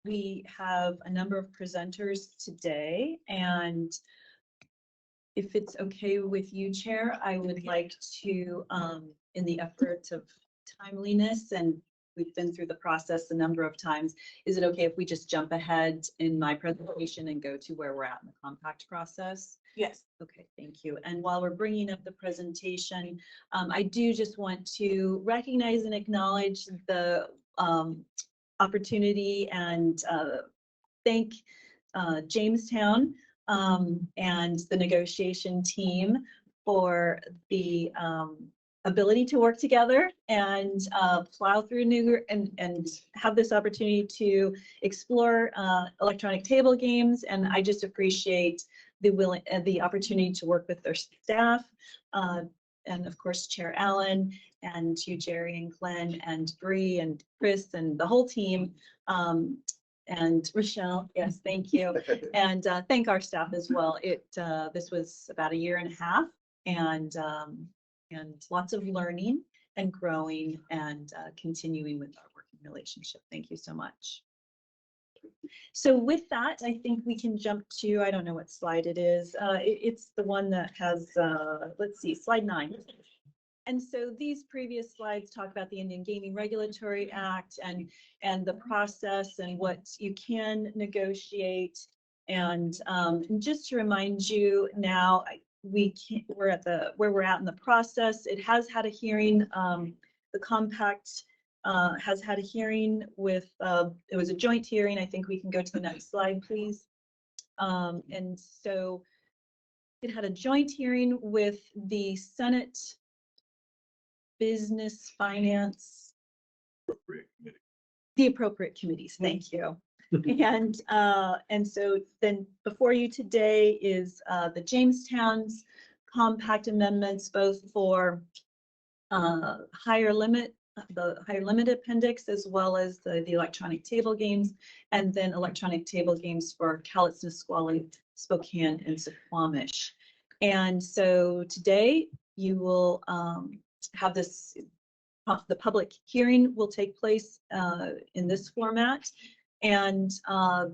We have a number of presenters today, and if it's okay with you, Chair, I would like to, in the effort of timeliness, and we've been through the process a number of times, is it okay if we just jump ahead in my presentation and go to where we're at in the compact process? Yes. Okay, thank you. And while we're bringing up the presentation, I do just want to recognize and acknowledge the opportunity and thank Jamestown and the negotiation team for the ability to work together and plow through and have this opportunity to explore electronic table games. And I just appreciate the opportunity to work with their staff, and of course Chair Allen, and you, Jerry and Glenn and Bree and Chris and the whole team. And Rochelle, yes, thank you. And thank our staff as well. This was about 1.5 years, and lots of learning and growing and continuing with our working relationship. Thank you so much. So with that, I think we can jump to, I don't know what slide it is. It's the one that has, let's see, slide 9. And so these previous slides talk about the Indian Gaming Regulatory Act and the process and what you can negotiate. And just to remind you now, we're at where we're at in the process. It has had a hearing. The compact has had a hearing with, it was a joint hearing. I think we can go to the next slide, please. And so it had a joint hearing with the Senate Business, Finance, the appropriate committees. Thank you. And so then before you today is the Jamestown's compact amendments, both for higher limit, the higher limit appendix, as well as the electronic table games, and then electronic table games for Cowlitz, Nisqually, Spokane, and Suquamish. And so today you will have this, the public hearing will take place in this format, and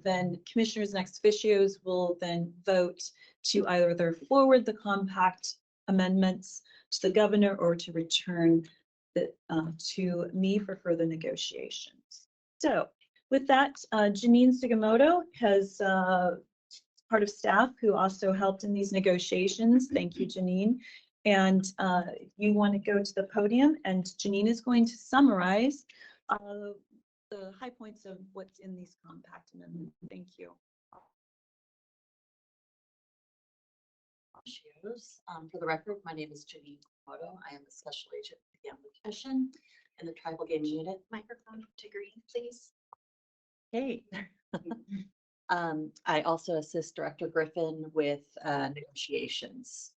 then commissioners and ex officios will then vote to either forward the compact amendments to the governor or to return to me for further negotiations. So with that, Janine Sugimoto has part of staff who also helped in these negotiations. Thank you, Janine. And you want to go to the podium, and Janine is going to summarize the high points of what's in these compact amendments. Thank you. For the record, my name is Janine Sugimoto. I am the Special Agent for the Gambling Commission in the Tribal Game Unit. Microphone to green, please. Hey. I also assist Director Griffin with negotiations.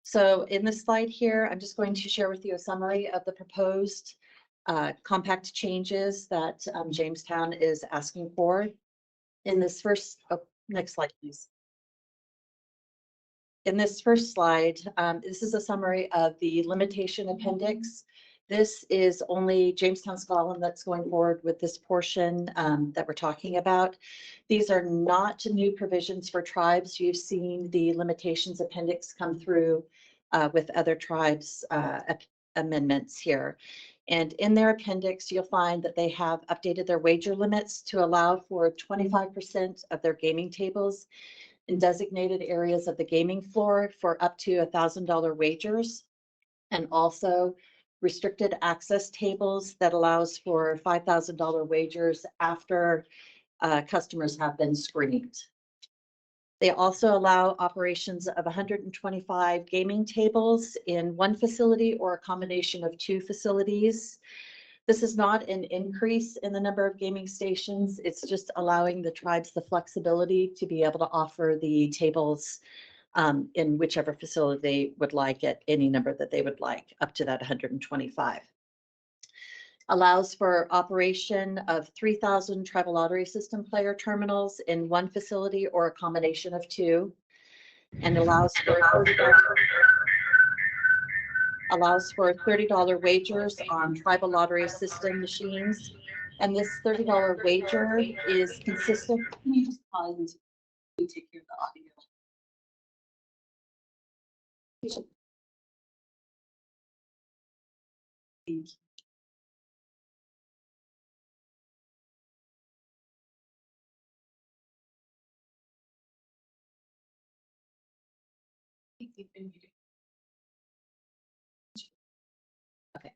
So in this slide here, I'm just going to share with you a summary of the proposed compact changes that Jamestown is asking for. In this first, next slide, please. In this first slide, this is a summary of the limitation appendix. This is only Jamestown S'Klallam that's going forward with this portion that we're talking about. These are not new provisions for tribes. You've seen the limitations appendix come through with other tribes amendments here. And in their appendix, you'll find that they have updated their wager limits to allow for 25% of their gaming tables in designated areas of the gaming floor for up to $1,000 wagers, and also restricted access tables that allows for $5,000 wagers after customers have been screened. They also allow operations of 125 gaming tables in one facility or a combination of 2 facilities. This is not an increase in the number of gaming stations. It's just allowing the tribes the flexibility to be able to offer the tables in whichever facility they would like at any number that they would like, up to that 125. Allows for operation of 3,000 tribal lottery system player terminals in one facility or a combination of 2, and allows for $30 wagers on tribal lottery system machines And this $30 wager is consistent. Can you just pause and we take care of the audio? Thank you. Okay.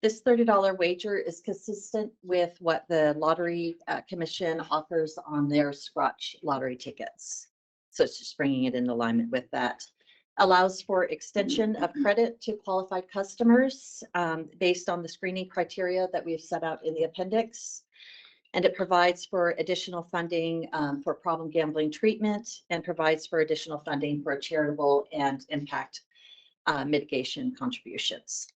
This $30 wager is consistent with what the Lottery Commission offers on their Scratch lottery tickets. So it's just bringing it in alignment with that. Allows for extension of credit to qualified customers based on the screening criteria that we've set out in the appendix. And it provides for additional funding for problem gambling treatment and provides for additional funding for charitable and impact mitigation contributions.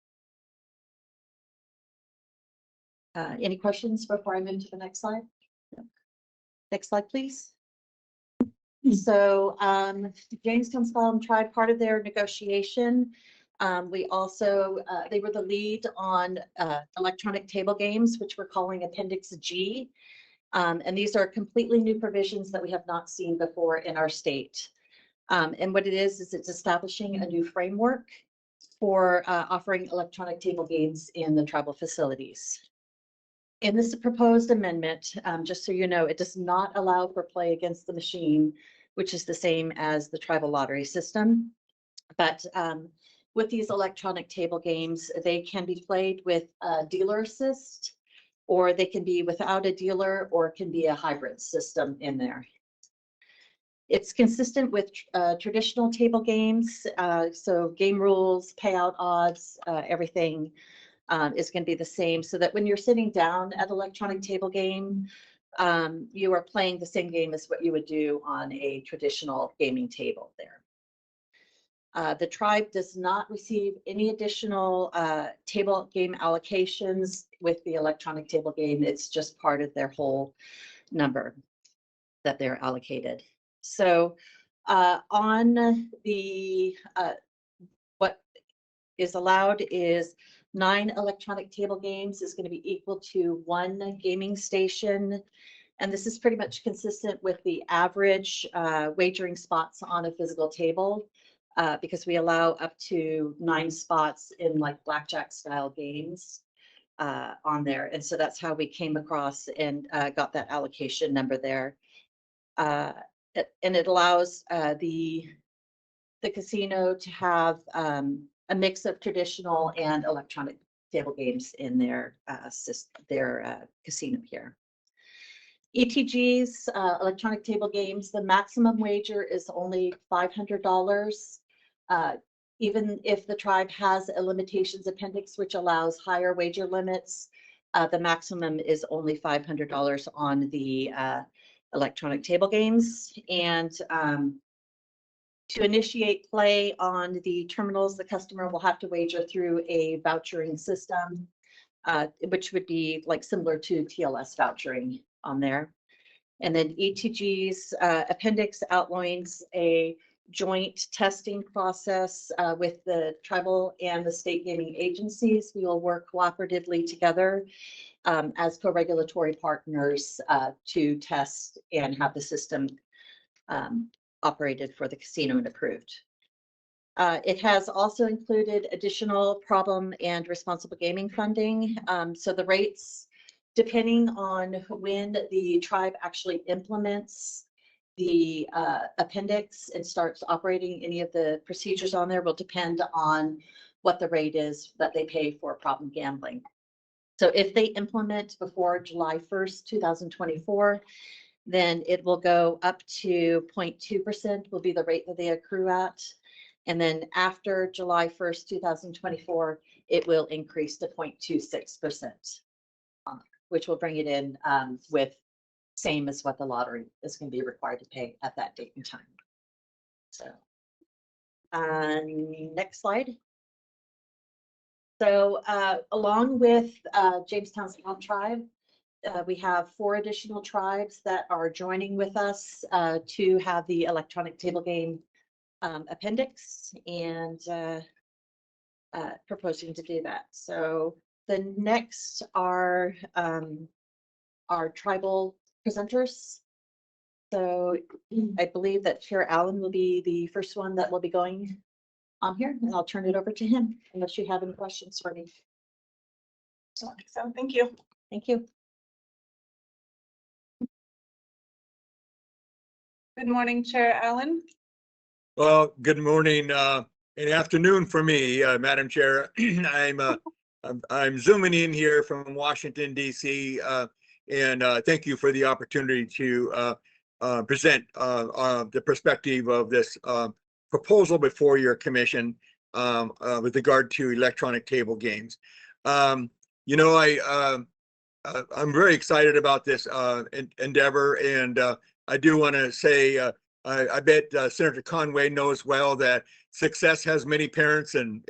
Any questions before I move to the next slide? Next slide, please. So Jamestown S'Klallam Tribe, part of their negotiation, we also, they were the lead on electronic table games, which we're calling Appendix G. And these are completely new provisions that we have not seen before in our state. And what it is it's establishing a new framework for offering electronic table games in the tribal facilities. In this proposed amendment, just so you know, it does not allow for play against the machine, which is the same as the tribal lottery system. But with these electronic table games, they can be played with a dealer assist, or they can be without a dealer, or it can be a hybrid system in there. It's consistent with traditional table games. So game rules, payout odds, everything is going to be the same, so that when you're sitting down at electronic table game, you are playing the same game as what you would do on a traditional gaming table there. The tribe does not receive any additional table game allocations with the electronic table game. It's just part of their whole number that they're allocated. So on the what is allowed is 9 electronic table games is going to be equal to 1 gaming station. And this is pretty much consistent with the average wagering spots on a physical table because we allow up to 9 spots in like blackjack style games on there. And so that's how we came across and got that allocation number there. And it allows the casino to have a mix of traditional and electronic table games in their casino here. ETGs, electronic table games, the maximum wager is only $500. Even if the tribe has a limitations appendix, which allows higher wager limits, the maximum is only $500 on the electronic table games. And to initiate play on the terminals, the customer will have to wager through a vouchering system, which would be like similar to TLS vouchering on there. And then ETG's appendix outlines a joint testing process with the tribal and the state gaming agencies. We will work cooperatively together as co-regulatory partners to test and have the system operated for the casino and approved. It has also included additional problem and responsible gaming funding. So the rates, depending on when the tribe actually implements the appendix and starts operating any of the procedures on there, will depend on what the rate is that they pay for problem gambling. So if they implement before July 1st, 2024, then it will go up to 0.2% will be the rate that they accrue at. And then after July 1st, 2024, it will increase to 0.26%, which will bring it in with same as what the lottery is going to be required to pay at that date and time. So next slide. So along with Jamestown S'Klallam Tribe, we have 4 additional tribes that are joining with us to have the electronic table game appendix and proposing to do that. So The next are our tribal presenters. So I believe that Chair Allen will be the first one that will be going on here, and I'll turn it over to him unless you have any questions for me. So thank you. Thank you. Good morning, Chair Allen. Well, good morning and afternoon for me, Madam Chair. I'm zooming in here from Washington, D.C., and thank you for the opportunity to present the perspective of this proposal before your commission with regard to electronic table games. You know, I'm very excited about this endeavor, and I do want to say I bet Senator Conway knows well that success has many parents and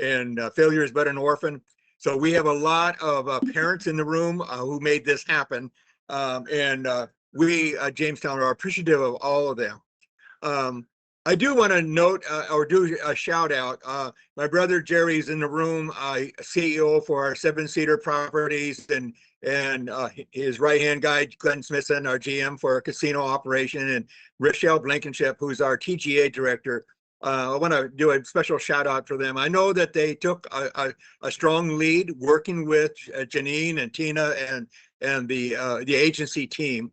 failure is but an orphan. So we have a lot of parents in the room who made this happen, and we at Jamestown are appreciative of all of them. I do want to note or do a shout out. My brother Jerry's in the room, CEO for our 7-seater properties, and his right-hand guy, Glenn Smithson, our GM for our casino operation, and Rochelle Blankenship, who's our TGA director. I want to do a special shout out for them. I know that they took a strong lead working with Janine and Tina and the agency team.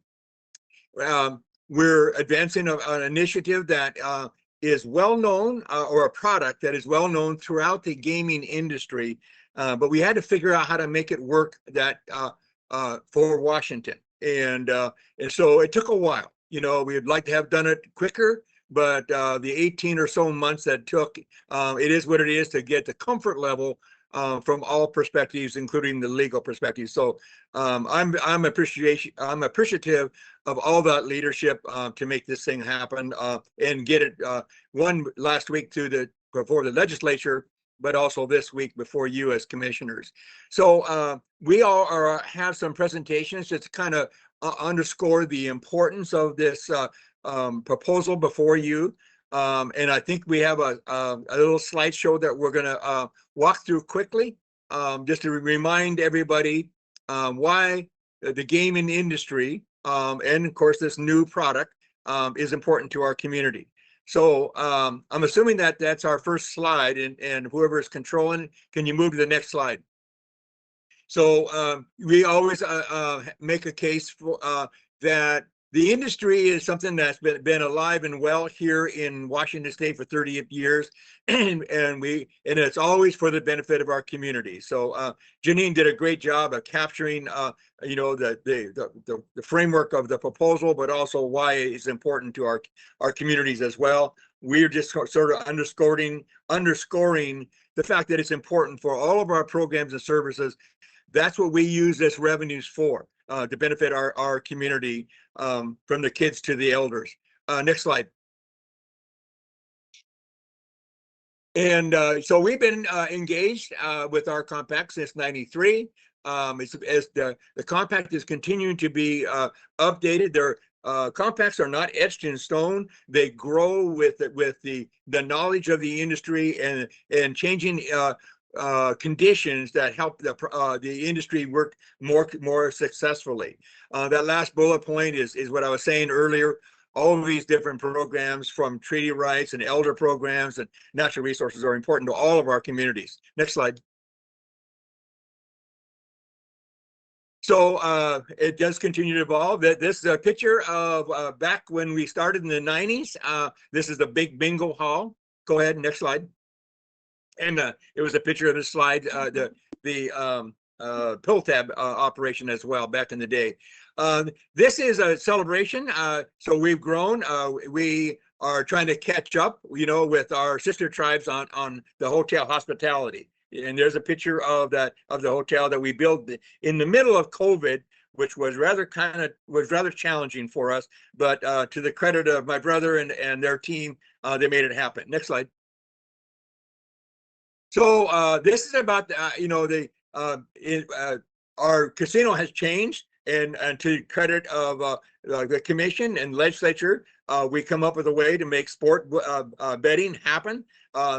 We're advancing an initiative that is well known, or a product that is well known throughout the gaming industry, but we had to figure out how to make it work that for Washington, and so it took a while. You know, we'd like to have done it quicker, but the 18 or so months that took, it is what it is to get the comfort level from all perspectives, including the legal perspective. So I'm appreciative of all that leadership to make this thing happen and get it one last week before the legislature, but also this week before you as commissioners. So we all have some presentations just to kind of underscore the importance of this proposal before you. And I think we have a little slideshow that we're going to walk through quickly, just to remind everybody why the gaming industry and of course this new product is important to our community. So I'm assuming that that's our first slide, and whoever is controlling, can you move to the next slide? So we always make a case for that the industry is something that's been alive and well here in Washington State for 30 years, and it's always for the benefit of our community. So Janine did a great job of capturing, you know, the framework of the proposal, but also why it's important to our communities as well. We're just sort of underscoring the fact that it's important for all of our programs and services. That's what we use this revenues for, to benefit our community, from the kids to the elders. Next slide. And so we've been engaged with our compact since '93. As the compact is continuing to be updated. Their compacts are not etched in stone. They grow with the knowledge of the industry and changing conditions that help the industry work more successfully. That last bullet point is what I was saying earlier. All of these different programs, from treaty rights and elder programs and natural resources, are important to all of our communities. Next slide. So it does continue to evolve. This is a picture of back when we started in the 90s. This is the big bingo hall. Go ahead, next slide. And it was a picture of the slide, the pull tab operation as well back in the day. This is a celebration. So we've grown. We are trying to catch up, you know, with our sister tribes on the hotel hospitality. And there's a picture of the hotel that we built in the middle of COVID, which was rather challenging for us. But to the credit of my brother and their team, they made it happen. Next slide. So this is about you know, our casino has changed. and to credit of the commission and legislature, we come up with a way to make sport betting happen.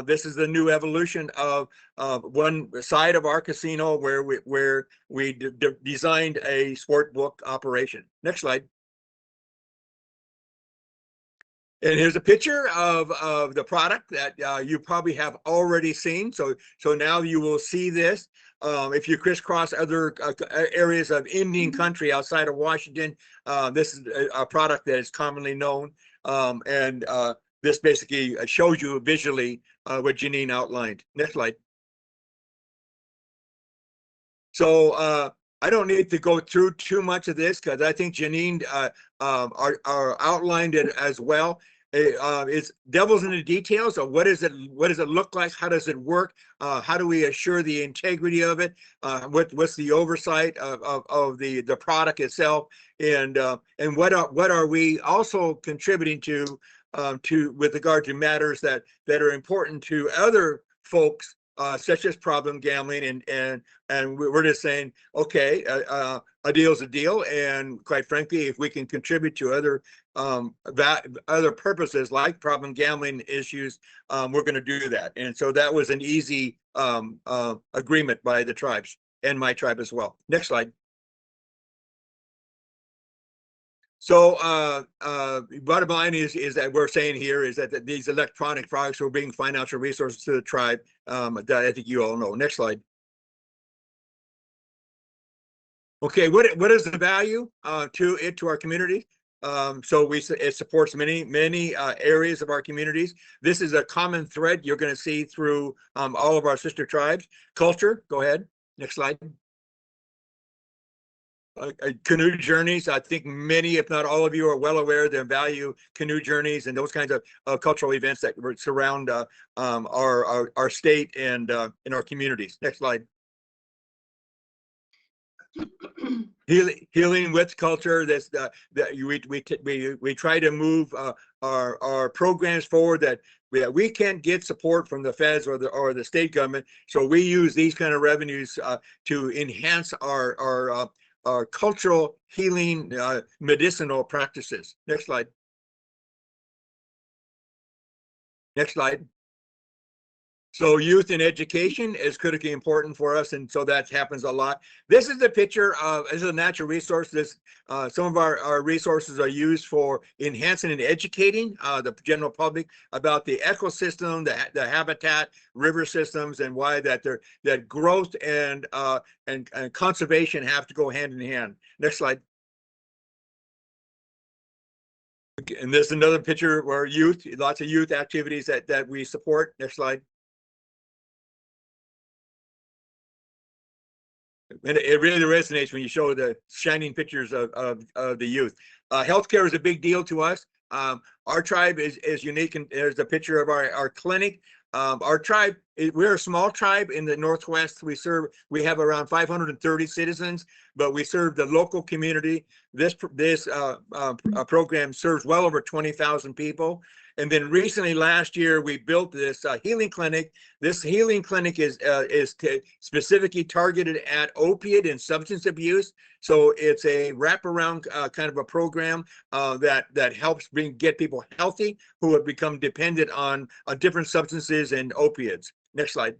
This is the new evolution of one side of our casino where we designed a sport book operation. Next slide. And here's a picture of the product that you probably have already seen. So now you will see this. If you crisscross other areas of Indian country outside of Washington, this is a product that is commonly known. And this basically shows you visually what Janine outlined. Next slide. So I don't need to go through too much of this because I think Janine outlined it as well. It's devil's in the details of what does it look like? How does it work? How do we assure the integrity of it? What's the oversight of the product itself? And what are we also contributing to with regard to matters that are important to other folks, such as problem gambling, and we're just saying, okay, a deal's a deal, and quite frankly, if we can contribute to other purposes like problem gambling issues, we're going to do that. And so that was an easy agreement by the tribes and my tribe as well. Next slide. So bottom line is that we're saying here is that these electronic products will bring financial resources to the tribe, that I think you all know. Next slide. Okay, what is the value to our community? So it supports many areas of our communities. This is a common thread you're going to see through all of our sister tribes. Culture, go ahead. Next slide. Canoe journeys. I think many, if not all of you, are well aware of the value canoe journeys and those kinds of cultural events that surround our state and in our communities. Next slide. Healing with culture. This we try to move our programs forward that we can't get support from the feds or the state government. So we use these kind of revenues to enhance our cultural healing medicinal practices. Next slide. Next slide. So youth and education is critically important for us, and so that happens a lot. This is a picture of, this is a natural resource. This some of our resources are used for enhancing and educating the general public about the ecosystem, the habitat, river systems, and why that growth and conservation have to go hand in hand. Next slide. And this is another picture where lots of youth activities that we support. Next slide. And it really resonates when you show the shining pictures of the youth. Healthcare is a big deal to us. Our tribe is unique, and there's a picture of our clinic. Our tribe, we're a small tribe in the Northwest. We have around 530 citizens, but we serve the local community. This program serves well over 20,000 people. And then recently, last year, we built this healing clinic. This healing clinic is specifically targeted at opiate and substance abuse. So it's a wraparound kind of a program that helps get people healthy who have become dependent on different substances and opiates. Next slide.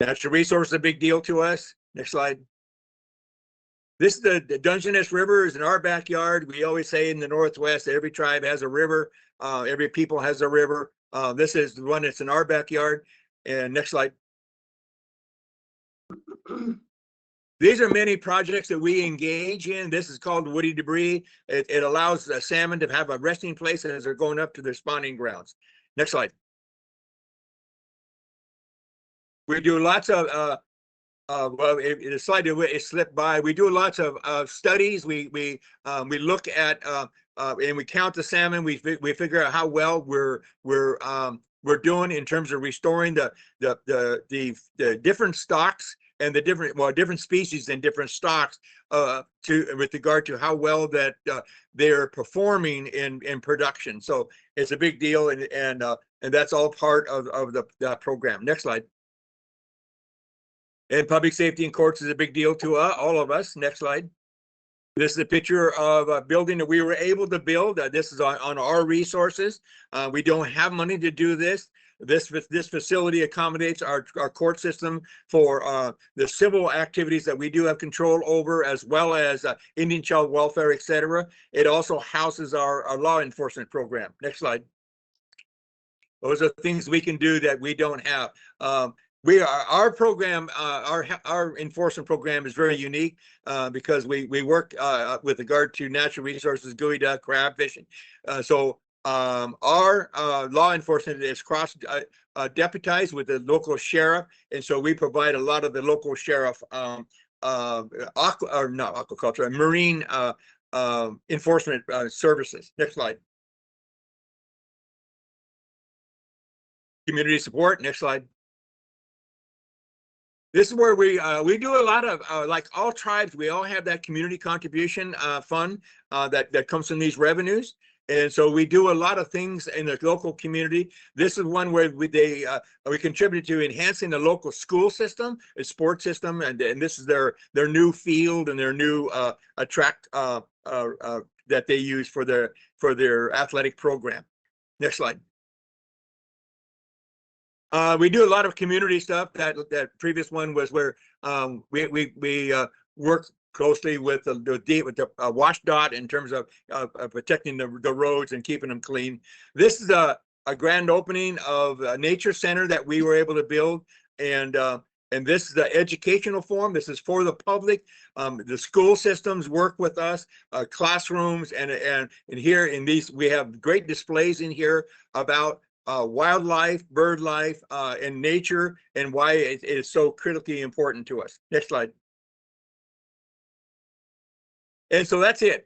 Natural resource is a big deal to us. Next slide. This is the Dungeness River is in our backyard. We always say in the Northwest, every tribe has a river. Every people has a river. This is the one that's in our backyard. And next slide. These are many projects that we engage in. This is called woody debris. It allows the salmon to have a resting place as they're going up to their spawning grounds. Next slide. We do lots of well, the slide it slipped by. We do lots of studies. We look at and we count the salmon. We figure out how well we're doing in terms of restoring the different stocks and the different species and different stocks with regard to how well that they're performing in production. So it's a big deal, and that's all part of the program. Next slide. And public safety in courts is a big deal to all of us. Next slide. This is a picture of a building that we were able to build. This is on our resources. We don't have money to do this. This facility accommodates our court system for the civil activities that we do have control over, as well as Indian child welfare, etc. It also houses our law enforcement program. Next slide. Those are things we can do that we don't have. Our program, our enforcement program is very unique because we work with regard to natural resources, geoduck, crab fishing. So our law enforcement is deputized with the local sheriff, and so we provide a lot of the local sheriff marine enforcement services. Next slide. Community support. Next slide. This is where we do a lot of like all tribes. We all have that community contribution fund that comes from these revenues, and so we do a lot of things in the local community. This is one where we contribute to enhancing the local school system, the sports system, and this is their new field and their new track that they use for their athletic program. Next slide. We do a lot of community stuff. That previous one was where we work closely with the WashDOT in terms of protecting the roads and keeping them clean. This is a grand opening of a nature center that we were able to build, and this is the educational forum. This is for the public. The school systems work with us, classrooms, and here in these we have great displays in here about wildlife, bird life, and nature, and why it is so critically important to us. Next slide. And so that's it.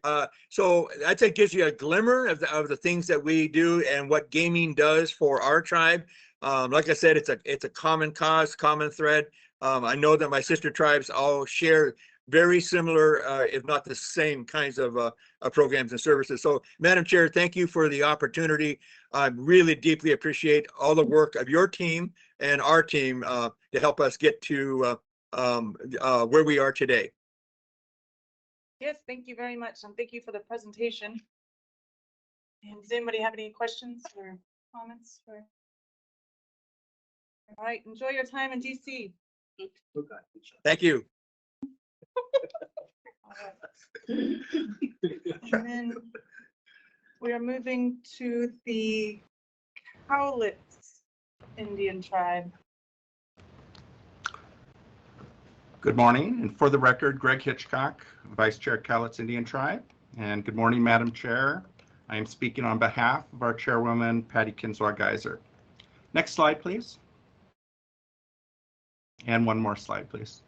So that gives you a glimmer of the things that we do and what gaming does for our tribe. Like I said, it's a common cause, common thread. I know that my sister tribes all share very similar, if not the same kinds of programs and services. So, Madam Chair, thank you for the opportunity. I really deeply appreciate all the work of your team and our team to help us get to where we are today. Yes, thank you very much, and thank you for the presentation. And does anybody have any questions or comments? All right, enjoy your time in DC. Thank you. And then we are moving to the Cowlitz Indian Tribe. Good morning, and for the record, Greg Hitchcock, Vice Chair, Cowlitz Indian Tribe. And good morning, Madam Chair. I am speaking on behalf of our Chairwoman, Patty Kinswa-Geiser. Next slide, please. And one more slide, please.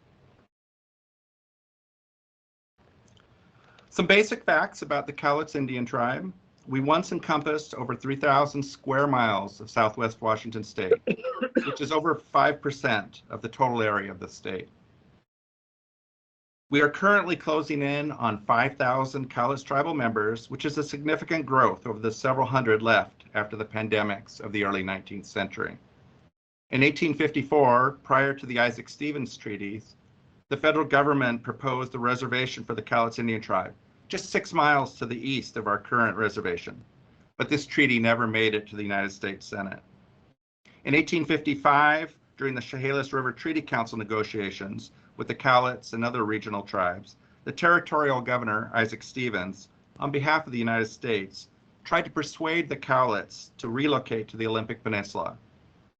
Some basic facts about the Cowlitz Indian Tribe. We once encompassed over 3,000 square miles of Southwest Washington State, which is over 5% of the total area of the state. We are currently closing in on 5,000 Cowlitz tribal members, which is a significant growth over the several hundred left after the pandemics of the early 19th century. In 1854, prior to the Isaac Stevens treaties, the federal government proposed a reservation for the Cowlitz Indian Tribe, just 6 miles to the east of our current reservation. But this treaty never made it to the United States Senate. In 1855, during the Chehalis River Treaty Council negotiations with the Cowlitz and other regional tribes, the territorial governor, Isaac Stevens, on behalf of the United States, tried to persuade the Cowlitz to relocate to the Olympic Peninsula.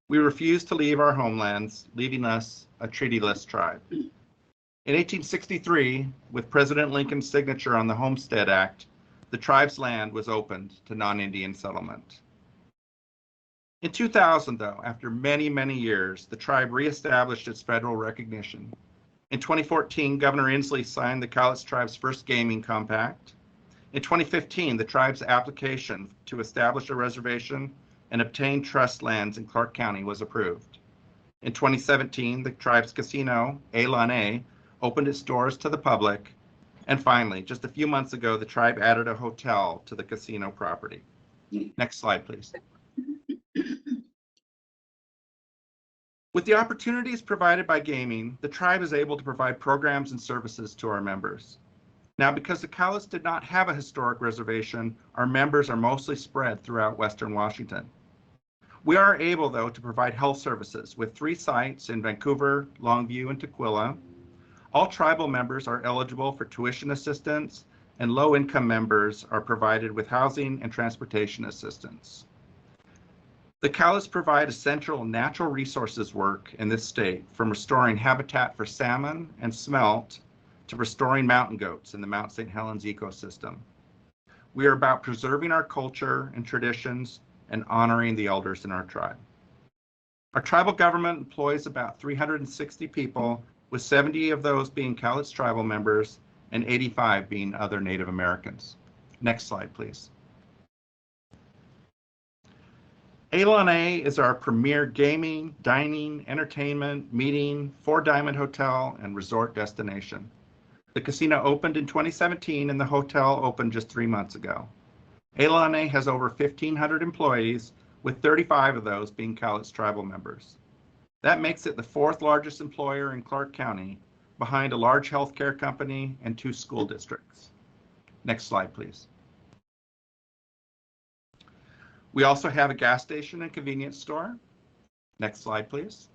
We refused to leave our homelands, leaving us a treatyless tribe. In 1863, with President Lincoln's signature on the Homestead Act, the tribe's land was opened to non-Indian settlement. In 2000, though, after many, many years, the tribe reestablished its federal recognition. In 2014, Governor Inslee signed the Cowlitz Tribe's first gaming compact. In 2015, the tribe's application to establish a reservation and obtain trust lands in Clark County was approved. In 2017, the tribe's casino, A-Lon-A, opened its doors to the public. And finally, just a few months ago, the tribe added a hotel to the casino property. Next slide, please. With the opportunities provided by gaming, the tribe is able to provide programs and services to our members. Now, because the Cowlitz did not have a historic reservation, our members are mostly spread throughout Western Washington. We are able, though, to provide health services with 3 sites in Vancouver, Longview, and Tukwila. All tribal members are eligible for tuition assistance, and low-income members are provided with housing and transportation assistance. The Cowlitz provide essential natural resources work in this state, from restoring habitat for salmon and smelt to restoring mountain goats in the Mount St. Helens ecosystem. We are about preserving our culture and traditions and honoring the elders in our tribe. Our tribal government employs about 360 people, with 70 of those being Cowlitz tribal members and 85 being other Native Americans. Next slide, please. A is our premier gaming, dining, entertainment, meeting, 4 Diamond Hotel, and resort destination. The casino opened in 2017 and the hotel opened just 3 months ago. A has over 1,500 employees, with 35 of those being Cowlitz tribal members. That makes it the 4th largest employer in Clark County, behind a large healthcare company and 2 school districts. Next slide, please. We also have a gas station and convenience store. Next slide, please.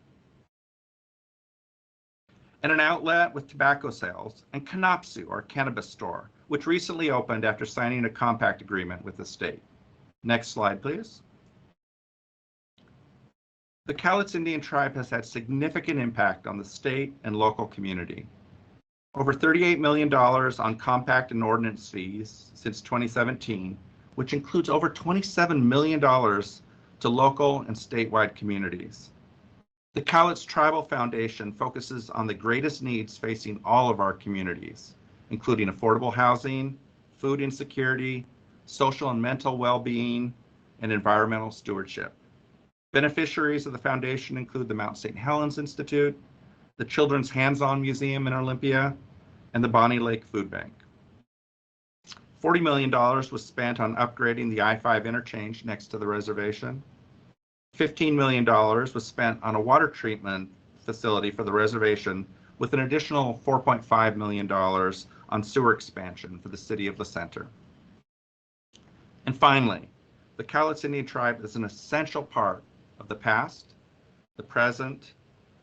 And an outlet with tobacco sales, and Canopsu, our cannabis store, which recently opened after signing a compact agreement with the state. Next slide, please. The Cowlitz Indian Tribe has had significant impact on the state and local community. Over $38 million on compact and ordinance fees since 2017, which includes over $27 million to local and statewide communities. The Cowlitz Tribal Foundation focuses on the greatest needs facing all of our communities, including affordable housing, food insecurity, social and mental well-being, and environmental stewardship. Beneficiaries of the foundation include the Mount St. Helens Institute, the Children's Hands-On Museum in Olympia, and the Bonnie Lake Food Bank. $40 million was spent on upgrading the I-5 interchange next to the reservation. $15 million was spent on a water treatment facility for the reservation, with an additional $4.5 million on sewer expansion for the city of La Center. And finally, the Cowlitz Indian Tribe is an essential part of the past, the present,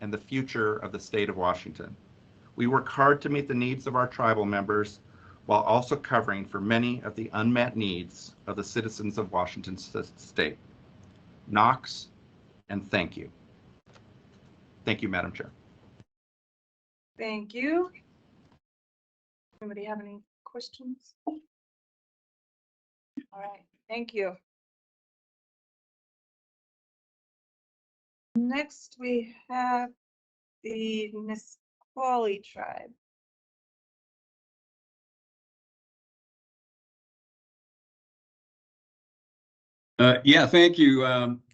and the future of the state of Washington. We work hard to meet the needs of our tribal members while also covering for many of the unmet needs of the citizens of Washington state. Knox, and thank you. Thank you, Madam Chair. Thank you. Anybody have any questions? All right, thank you. Next, we have the Nisqually Tribe. Yeah, thank you.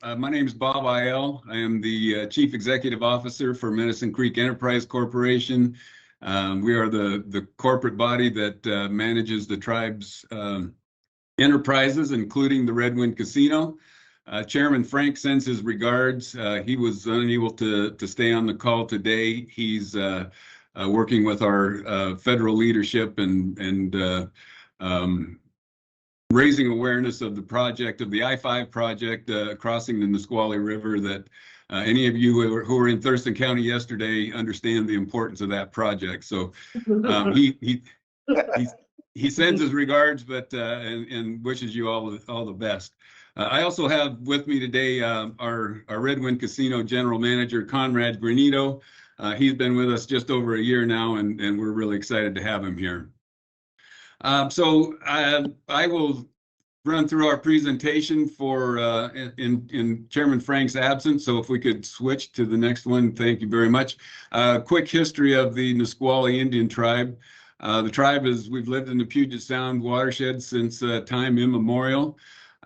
My name is Bob Aiel. I am the Chief Executive Officer for Medicine Creek Enterprise Corporation. We are the corporate body that manages the tribe's enterprises, including the Red Wind Casino. Chairman Frank sends his regards. He was unable to stay on the call today. He's working with our federal leadership and raising awareness of the project, of the I-5 project crossing the Nisqually River, that any of you who were in Thurston County yesterday understand the importance of that project. So he sends his regards, but and wishes you all the best. I also have with me today our Red Wind Casino General Manager, Conrad Granito. He's been with us just over a year now, and we're really excited to have him here. So I will run through our presentation for in Chairman Frank's absence. So if we could switch to the next one, thank you very much. Quick history of the Nisqually Indian Tribe. The tribe is, we've lived in the Puget Sound watershed since time immemorial.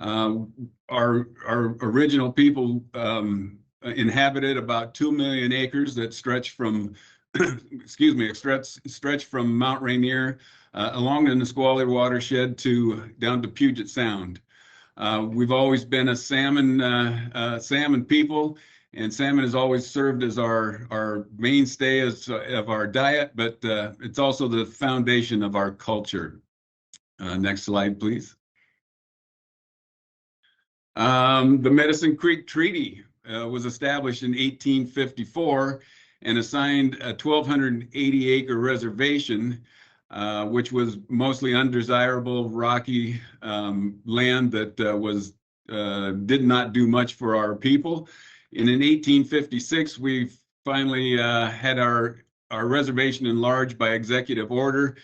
Our original people inhabited about 2 million acres that stretch from, excuse me, stretch from Mount Rainier along the Nisqually watershed down to Puget Sound. We've always been a salmon people, And salmon has always served as our mainstay of our diet, but it's also the foundation of our culture. Next slide, please. The Medicine Creek Treaty was established in 1854 and assigned a 1,280-acre reservation, which was mostly undesirable, rocky land that did not do much for our people. And in 1856, we finally had our reservation enlarged by executive order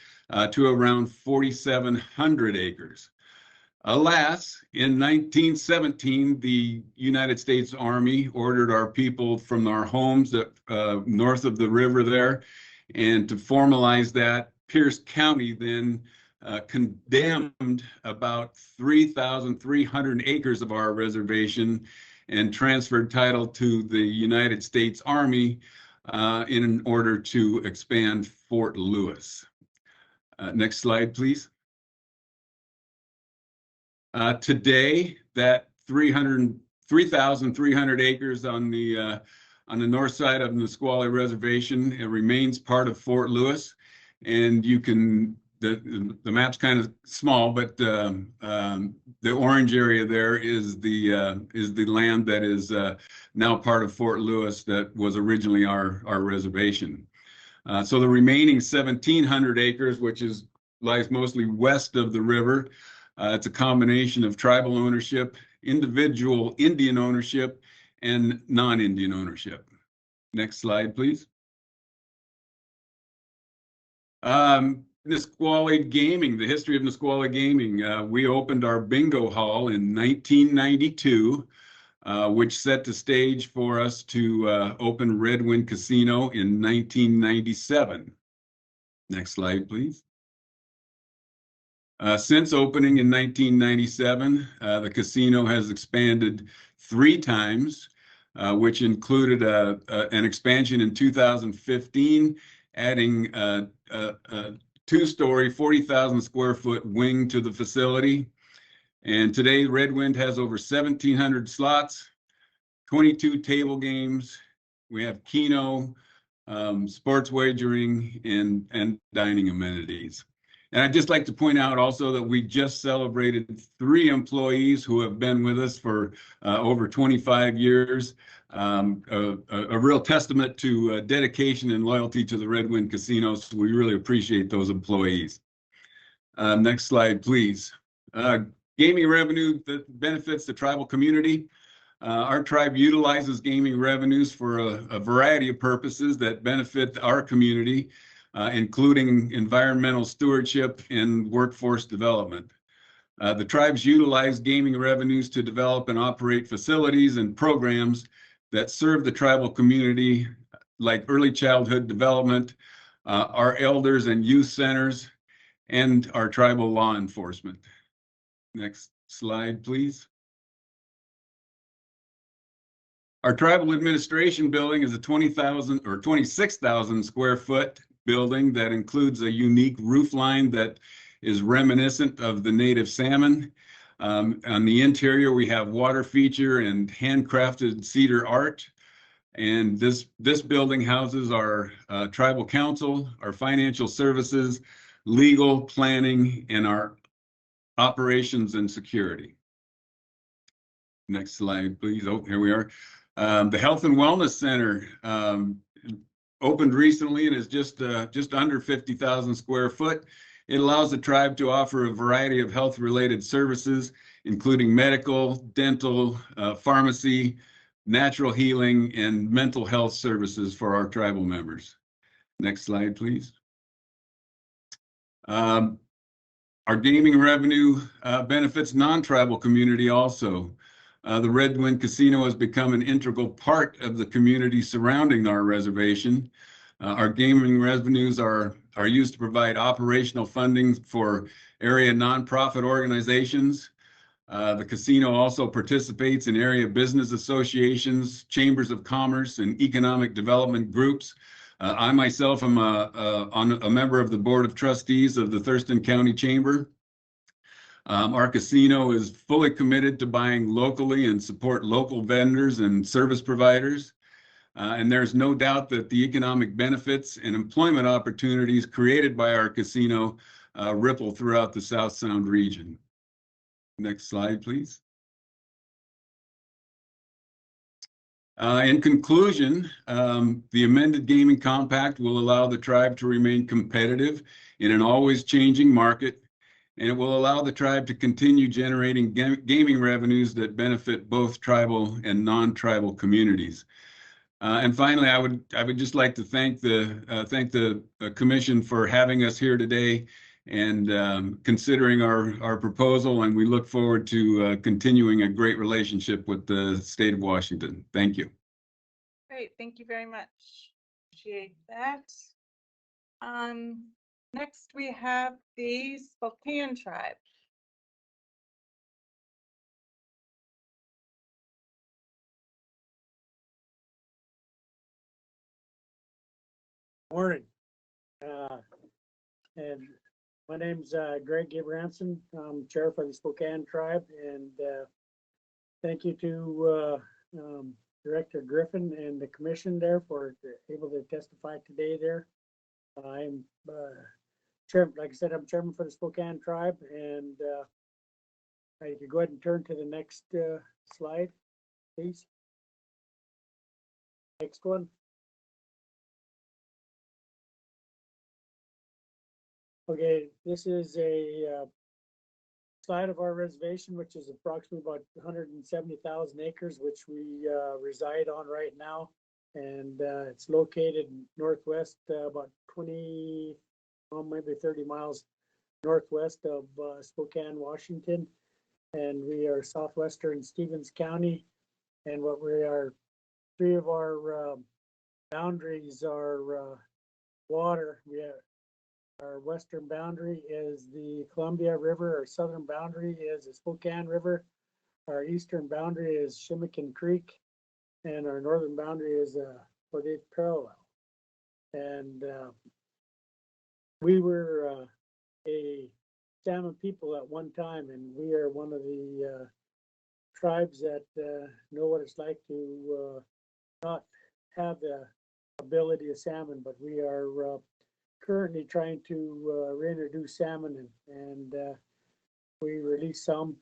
to around 4,700 acres. Alas, in 1917, the United States Army ordered our people from our homes north of the river there, and to formalize that, Pierce County then condemned about 3,300 acres of our reservation and transferred title to the United States Army in order to expand Fort Lewis. Next slide, please. Today, that 3,300 acres on the north side of the Nisqually Reservation, it remains part of Fort Lewis, and you can the map's kind of small, but the orange area there is the land that is now part of Fort Lewis that was originally our reservation. So the remaining 1,700 acres, which lies mostly west of the river, it's a combination of tribal ownership, individual Indian ownership, and non-Indian ownership. Next slide, please. Nisqually Gaming, the history of Nisqually Gaming. We opened our bingo hall in 1992, which set the stage for us to open Red Wind Casino in 1997. Next slide, please. Since opening in 1997, the casino has expanded 3 times, which included an expansion in 2015, adding a 2-story, 40,000 square foot wing to the facility. And today, Red Wind has over 1,700 slots, 22 table games. We have Keno, sports wagering, and dining amenities. And I'd just like to point out also that we just celebrated 3 employees who have been with us for over 25 years. A real testament to dedication and loyalty to the Red Wind Casino. So we really appreciate those employees. Next slide, please. Gaming revenue that benefits the tribal community. Our tribe utilizes gaming revenues for a variety of purposes that benefit our community, including environmental stewardship and workforce development. The tribes utilize gaming revenues to develop and operate facilities and programs that serve the tribal community, like early childhood development, our elders and youth centers, and our tribal law enforcement. Next slide, please. Our tribal administration building is a 20,000 or 26,000 square foot building that includes a unique roof line that is reminiscent of the native salmon. On the interior, we have water feature and handcrafted cedar art. And this building houses our tribal council, our financial services, legal, planning, and our operations and security. Next slide, please. Oh, here we are. The Health and Wellness Center opened recently and is just under 50,000 square foot. It allows the tribe to offer a variety of health-related services, including medical, dental, pharmacy, natural healing, and mental health services for our tribal members. Next slide, please. Our gaming revenue benefits non-tribal community also. The Red Wind Casino has become an integral part of the community surrounding our reservation. Our gaming revenues are used to provide operational funding for area nonprofit organizations. The casino also participates in area business associations, chambers of commerce, and economic development groups. I myself am a member of the Board of Trustees of the Thurston County Chamber. Our casino is fully committed to buying locally and support local vendors and service providers. And there's no doubt that the economic benefits and employment opportunities created by our casino ripple throughout the South Sound region. Next slide, please. In conclusion, the amended gaming compact will allow the tribe to remain competitive in an always changing market, and it will allow the tribe to continue generating gaming revenues that benefit both tribal and non-tribal communities. And finally, I would just like to thank the commission for having us here today and considering our proposal, and we look forward to continuing a great relationship with the state of Washington. Thank you. Great, thank you very much. Appreciate that. Next we have the Spokane Tribe. Morning. And my name's Greg Gabranson. I'm chair for the Spokane Tribe, and thank you to Director Griffin and the commission there for able to testify today there. I'm chairman, like I said, I'm chairman for the Spokane Tribe, and I could go ahead and turn to the next slide, please. Next one. Okay, this is a slide of our reservation, which is approximately about 170,000 acres, which we reside on right now. And it's located northwest, about 20, well, maybe 30 miles northwest of Spokane, Washington. And we are southwestern Stevens County. And what we are, three of our boundaries are water. We have our western boundary is the Columbia River. Our southern boundary is the Spokane River. Our eastern boundary is Shimmikin Creek, and our northern boundary is 48th parallel. And we were a salmon people at one time, and we are one of the tribes that know what it's like to not have the ability of salmon, but we are currently trying to reintroduce salmon, and we released some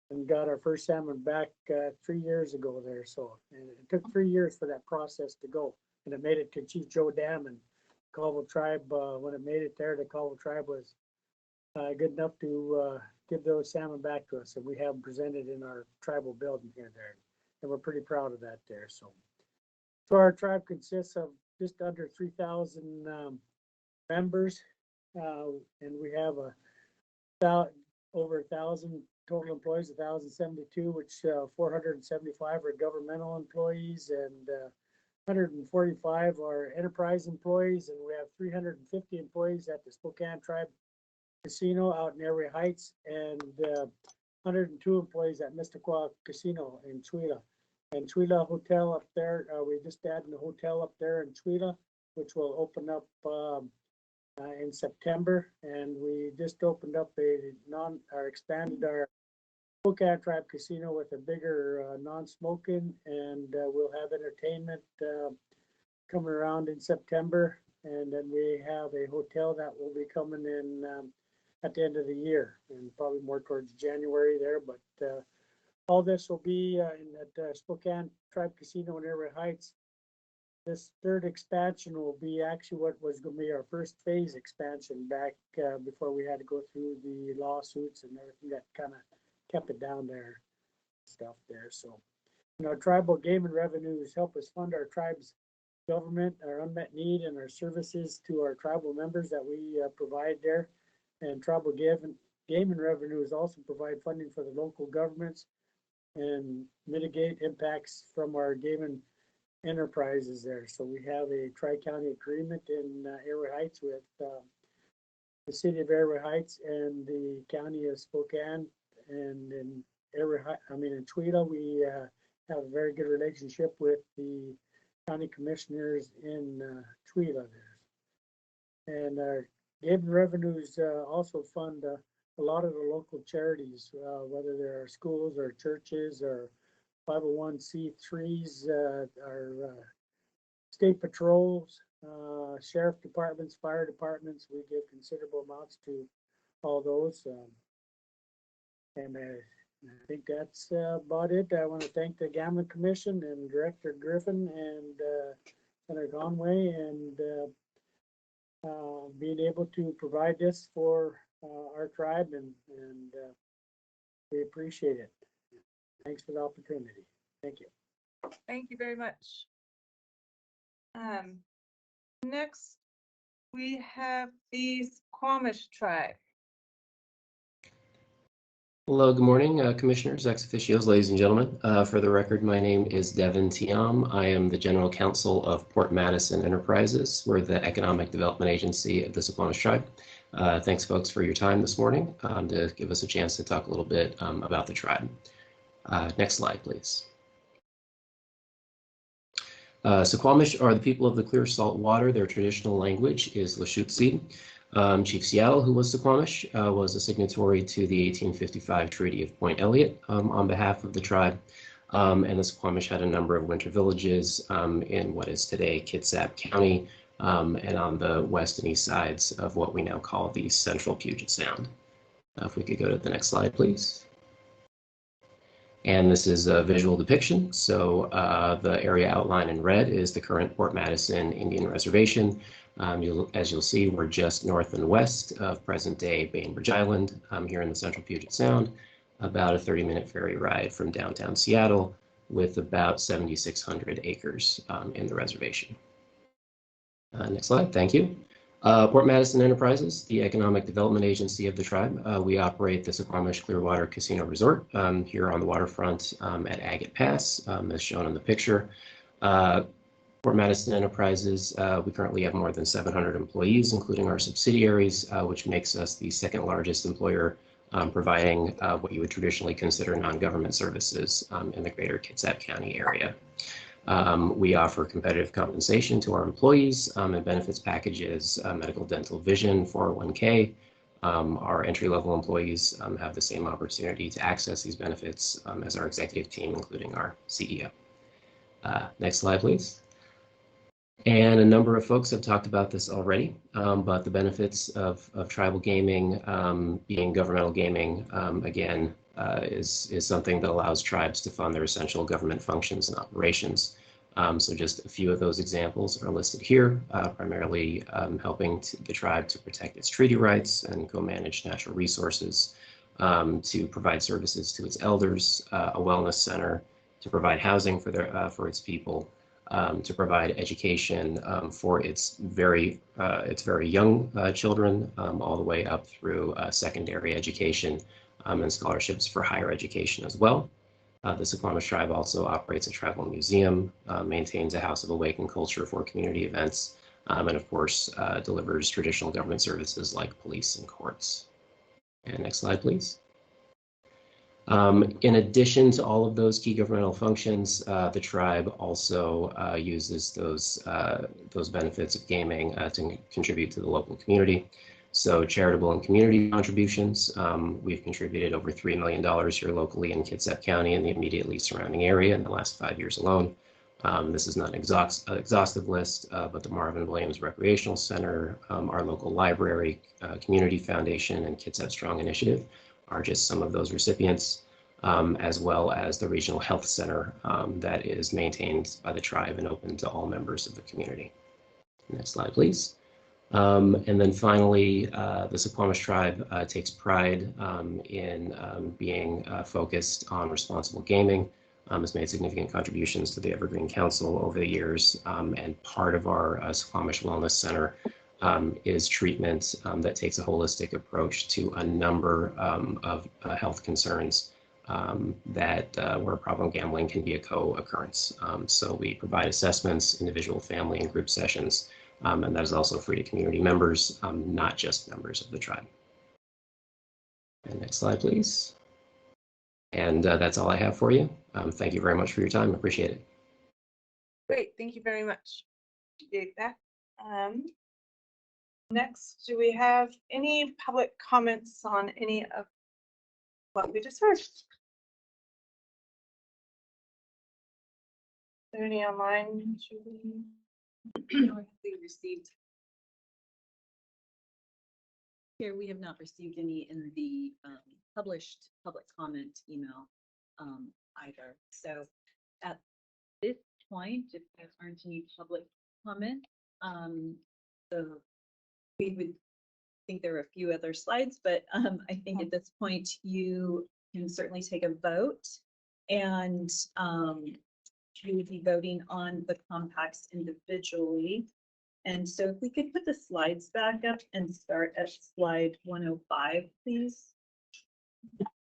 and got our first salmon back 3 years ago there. So, and it took 3 years for that process to go, and it made it to Chief Joe Dam and Cowlitz Tribe. When it made it there, the Cowlitz Tribe was good enough to give those salmon back to us, and we have them presented in our tribal building here there, and we're pretty proud of that there. So our tribe consists of just under 3,000 members, and we have over 1,000 total employees, 1,072, which 475 are governmental employees, and 145 are enterprise employees, and we have 350 employees at the Spokane Tribe Casino out in Airway Heights, and 102 employees at Nisqually Casino in Chwila. And Chwila Hotel up there, we just added a hotel up there in Chwila, which will open up in September. And we just opened up expanded our Spokane Tribe Casino with a bigger non-smoking, and we'll have entertainment coming around in September. And then we have a hotel that will be coming in at the end of the year, and probably more towards January there, but all this will be at Spokane Tribe Casino in Airway Heights. This third expansion will be actually what was going to be our first phase expansion back before we had to go through the lawsuits and everything that kind of kept it down there, stuff there. So, tribal gaming revenues help us fund our tribe's government, our unmet need, and our services to our tribal members that we provide there. And tribal gaming revenues also provide funding for the local governments and mitigate impacts from our gaming enterprises there. So we have a tri-county agreement in Airway Heights with the city of Airway Heights and the county of Spokane, and in in Chwila, we have a very good relationship with the county commissioners in Chwila there. And our gaming revenues also fund a lot of the local charities, whether they're schools or churches or 501c3s, our state patrols, sheriff departments, fire departments. We give considerable amounts to all those. And I think that's about it. I want to thank the Gambling Commission and Director Griffin and Senator Conway and being able to provide this for our tribe, and we appreciate it. Thanks for the opportunity. Thank you. Thank you very much. Next, we have the Suquamish Tribe. Hello, good morning, Commissioners, ex officios, ladies and gentlemen. For the record, my name is Devin Tiam. I am the General Counsel of Port Madison Enterprises. We're the Economic Development Agency of the Suquamish Tribe. Thanks, folks, for your time this morning to give us a chance to talk a little bit about the tribe. Next slide, please. Suquamish are the people of the clear salt water. Their traditional language is Lushootseed. Chief Seattle, who was Suquamish, was a signatory to the 1855 Treaty of Point Elliott on behalf of the tribe. And the Suquamish had a number of winter villages in what is today Kitsap County and on the west and east sides of what we now call the Central Puget Sound. If we could go to the next slide, please. And this is a visual depiction. So the area outlined in red is the current Port Madison Indian Reservation. As you'll see, we're just north and west of present-day Bainbridge Island here in the Central Puget Sound, about a 30-minute ferry ride from downtown Seattle with about 7,600 acres in the reservation. Next slide, thank you. Port Madison Enterprises, the economic development agency of the tribe. We operate the Suquamish Clearwater Casino Resort here on the waterfront at Agate Pass, as shown in the picture. Port Madison Enterprises, we currently have more than 700 employees, including our subsidiaries, which makes us the second largest employer providing what you would traditionally consider non-government services in the greater Kitsap County area. We offer competitive compensation to our employees and benefits packages, medical, dental, vision, 401k. Our entry-level employees have the same opportunity to access these benefits as our executive team, including our CEO. Next slide, please. And a number of folks have talked about this already, but the benefits of tribal gaming being governmental gaming, again, is something that allows tribes to fund their essential government functions and operations. So just a few of those examples are listed here, primarily helping the tribe to protect its treaty rights and co-manage natural resources, to provide services to its elders, a wellness center, to provide housing for its people, to provide education for its very young children, all the way up through secondary education and scholarships for higher education as well. The Suquamish Tribe also operates a tribal museum, maintains a House of Awakened Culture for community events, and of course delivers traditional government services like police and courts. And next slide, please. In addition to all of those key governmental functions, the tribe also uses those benefits of gaming to contribute to the local community. So charitable and community contributions, we've contributed over $3 million here locally in Kitsap County and the immediately surrounding area in the last 5 years alone. This is not an exhaustive list, but the Marvin Williams Recreational Center, our local library, community foundation, and Kitsap Strong Initiative are just some of those recipients, as well as the Regional Health Center that is maintained by the tribe and open to all members of the community. Next slide, please. And then finally, the Suquamish Tribe takes pride in being focused on responsible gaming. Has made significant contributions to the Evergreen Council over the years, and part of our Suquamish Wellness Center is treatment that takes a holistic approach to a number of health concerns where problem gambling can be a co-occurrence. So we provide assessments, individual, family, and group sessions, and that is also free to community members, not just members of the tribe. And next slide, please. And that's all I have for you. Thank you very much for your time. Appreciate it. Great, thank you very much. Appreciate that. Next, do we have any public comments on any of what we just heard? Is there any online? We received. Here, we have not received any in the published public comment email either. So at this point, if there aren't any public comment, we would think there are a few other slides, but I think at this point you can certainly take a vote, and you would be voting on the compacts individually. And so if we could put the slides back up and start at slide 105, please.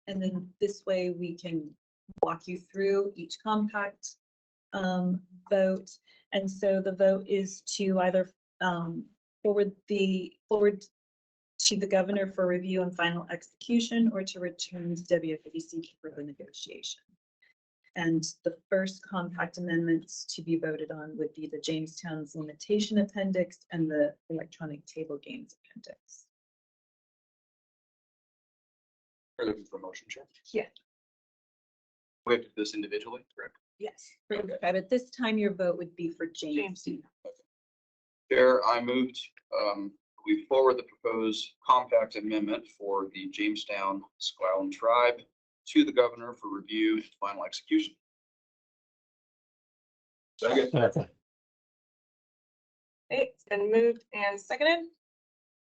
And then this way we can walk you through each compact vote. And so the vote is to either forward to the governor for review and final execution, or to return to WFDC for further negotiation. And the first compact amendments to be voted on would be the Jamestown's limitation appendix and the electronic table games appendix. Are looking for a motion, Chair? Yeah. We have to do this individually, correct? Yes. But at this time, your vote would be for Jamestown. Chair, I moved, we forward the proposed compact amendment for the Jamestown S'Klallam Tribe to the governor for review and final execution. Second. Okay, it's been moved and seconded.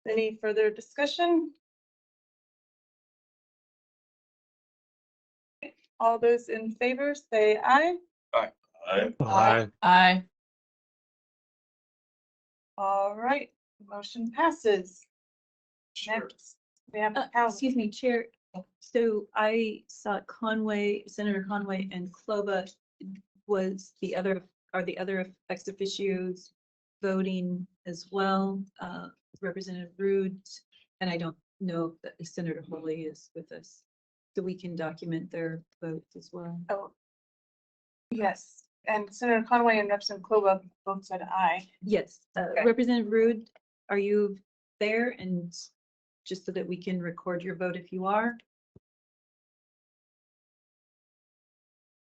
Any further discussion? All those in favor say aye. Aye. Aye. All right, motion passes. Next, we have Cowlitz. Excuse me, Chair. So I saw Senator Conway and Clova are the other ex officios voting as well, Representative Rude, and I don't know if Senator Holy is with us, so we can document their votes as well. Oh, yes, and Senator Conway and Representative Klova both said aye. Yes, Okay. Representative Rude, are you there? And just so that we can record your vote if you are.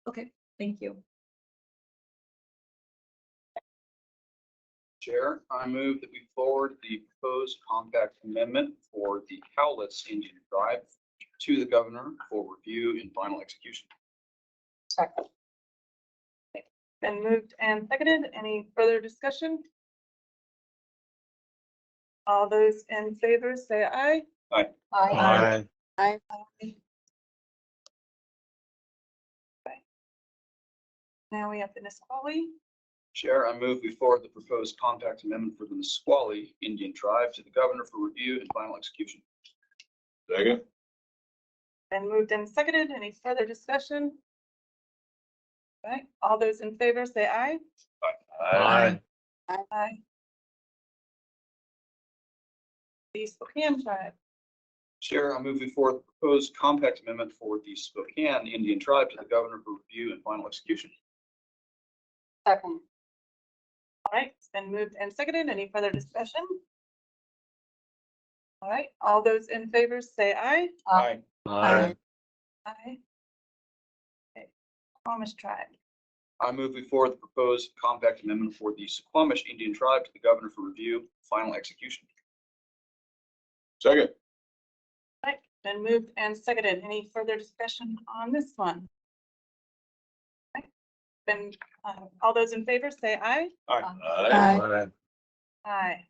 Okay, thank you. Chair, I move that we forward the proposed compact amendment for the Cowlitz Indian Tribe to the governor for review and final execution. Second. Been moved and seconded. Any further discussion? All those in favor say aye. Aye. Aye. Aye. Now we have the Nisqually. Chair, I move we forward the proposed compact amendment for the Nisqually Indian Tribe to the governor for review and final execution. Second. Been moved and seconded. Any further discussion? Okay, all those in favor say aye. Aye. Aye. The Spokane Tribe. Chair, I move we forward the proposed compact amendment for the Spokane Indian Tribe to the governor for review and final execution. Second. All right, it's been moved and seconded. Any further discussion? All right, all those in favor say aye. Aye. Aye. Okay, Suquamish Tribe. I move we forward the proposed compact amendment for the Suquamish Indian Tribe to the governor for review, final execution. Second. All right, been moved and seconded. Any further discussion on this one? Okay, been, all those in favor say aye. Aye. Aye. Aye.